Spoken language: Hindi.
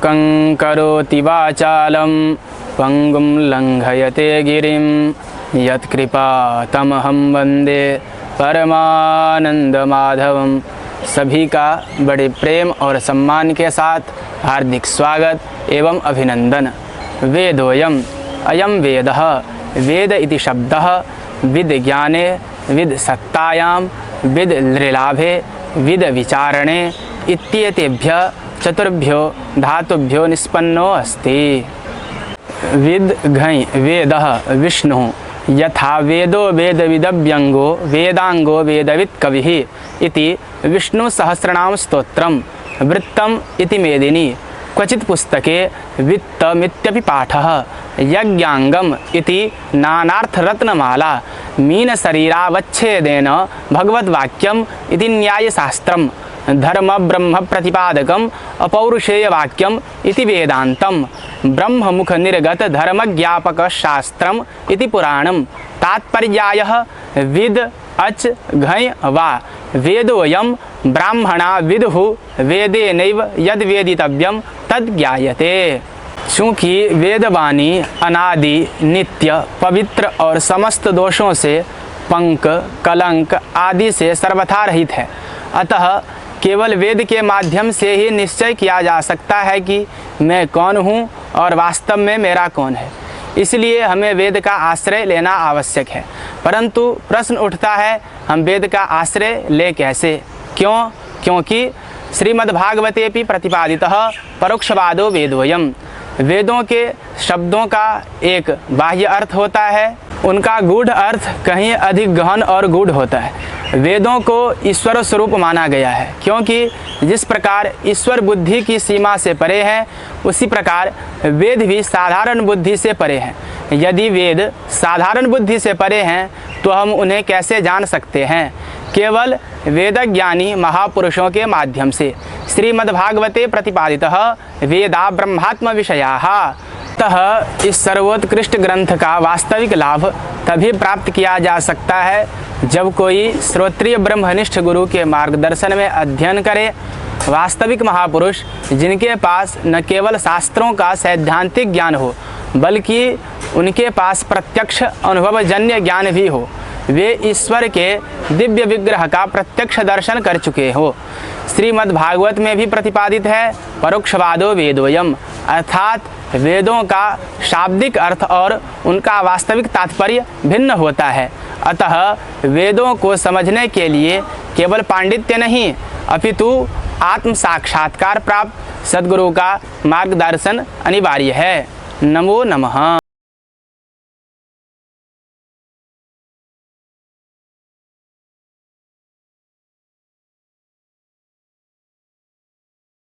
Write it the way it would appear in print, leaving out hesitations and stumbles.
मूकं करोति वाचालं पंगुं लंघयते गिरिं यत्कृपातमहं वन्दे परमानंदमाधवं। सभी का बड़े प्रेम और सम्मान के साथ हार्दिक स्वागत एवं अभिनंदन। वेदोयम अयम वेदः, वेद इति शब्दः विद ज्ञाने, विद सत्तायां, विद नृलाभे, विद विचारणे इत्येतेभ्यः चतुर्भ्यो धातुभ्यो निष्पन्नो अस्ति। विद घञ वेदः विष्णुः, यथा वेदो वेदविदव्यंगो वेदांगो वेदवित् कविः इति विष्णु सहस्रनाम स्तोत्रम वृत्तम इति मेदिनी। क्वचित् पुस्तके वित्तमित्यपि पाठः। यज्ञांगम इति नानार्थरत्नमाला मीन शरीरावच्छेदेन भगवद्वाक्यम इति न्यायशास्त्रम। धर्म ब्रह्म प्रतिपादकम अपौरुषेय वाक्यम इति वेदांतम। ब्रह्ममुख निर्गत धर्म ज्ञापक शास्त्रम इति पुराणम। तात्पर्यायः विद अच घञ वा वेदोयम ब्राह्मणा विदुः वेदेनैव यद् वेदितव्यं तद् ज्ञायते। चूँकि वेदवाणी अनादि नित्य पवित्र और समस्त दोषों से पंक कलंक आदि से सर्वथा रहित है, अतः केवल वेद के माध्यम से ही निश्चय किया जा सकता है कि मैं कौन हूँ और वास्तव में मेरा कौन है। इसलिए हमें वेद का आश्रय लेना आवश्यक है। परंतु प्रश्न उठता है, हम वेद का आश्रय ले कैसे? क्यों? क्योंकि श्रीमद्भागवतेपि प्रतिपादितः परोक्षवादो वेदोयम। वेदों के शब्दों का एक बाह्य अर्थ होता है, उनका गूढ़ अर्थ कहीं अधिक गहन और गूढ़ होता है। वेदों को ईश्वर स्वरूप माना गया है, क्योंकि जिस प्रकार ईश्वर बुद्धि की सीमा से परे हैं, उसी प्रकार वेद भी साधारण बुद्धि से परे हैं। यदि वेद साधारण बुद्धि से परे हैं तो हम उन्हें कैसे जान सकते हैं? केवल वेदज्ञानी महापुरुषों के माध्यम से। श्रीमद्भागवते प्रतिपादितः वेदा ब्रह्मात्म विषयाः। अतः इस सर्वोत्कृष्ट ग्रंथ का वास्तविक लाभ तभी प्राप्त किया जा सकता है जब कोई श्रोत्रिय ब्रह्मनिष्ठ गुरु के मार्गदर्शन में अध्ययन करे। वास्तविक महापुरुष जिनके पास न केवल शास्त्रों का सैद्धांतिक ज्ञान हो, बल्कि उनके पास प्रत्यक्ष अनुभवजन्य ज्ञान भी हो, वे ईश्वर के दिव्य विग्रह का प्रत्यक्ष दर्शन कर चुके हो। श्रीमद्भागवत में भी प्रतिपादित है परोक्षवादो वेदोयम, अर्थात वेदों का शाब्दिक अर्थ और उनका वास्तविक तात्पर्य भिन्न होता है। अतः वेदों को समझने के लिए केवल पांडित्य नहीं, अपितु आत्म साक्षात्कार प्राप्त सद्गुरु का मार्गदर्शन अनिवार्य है। नमो नमः।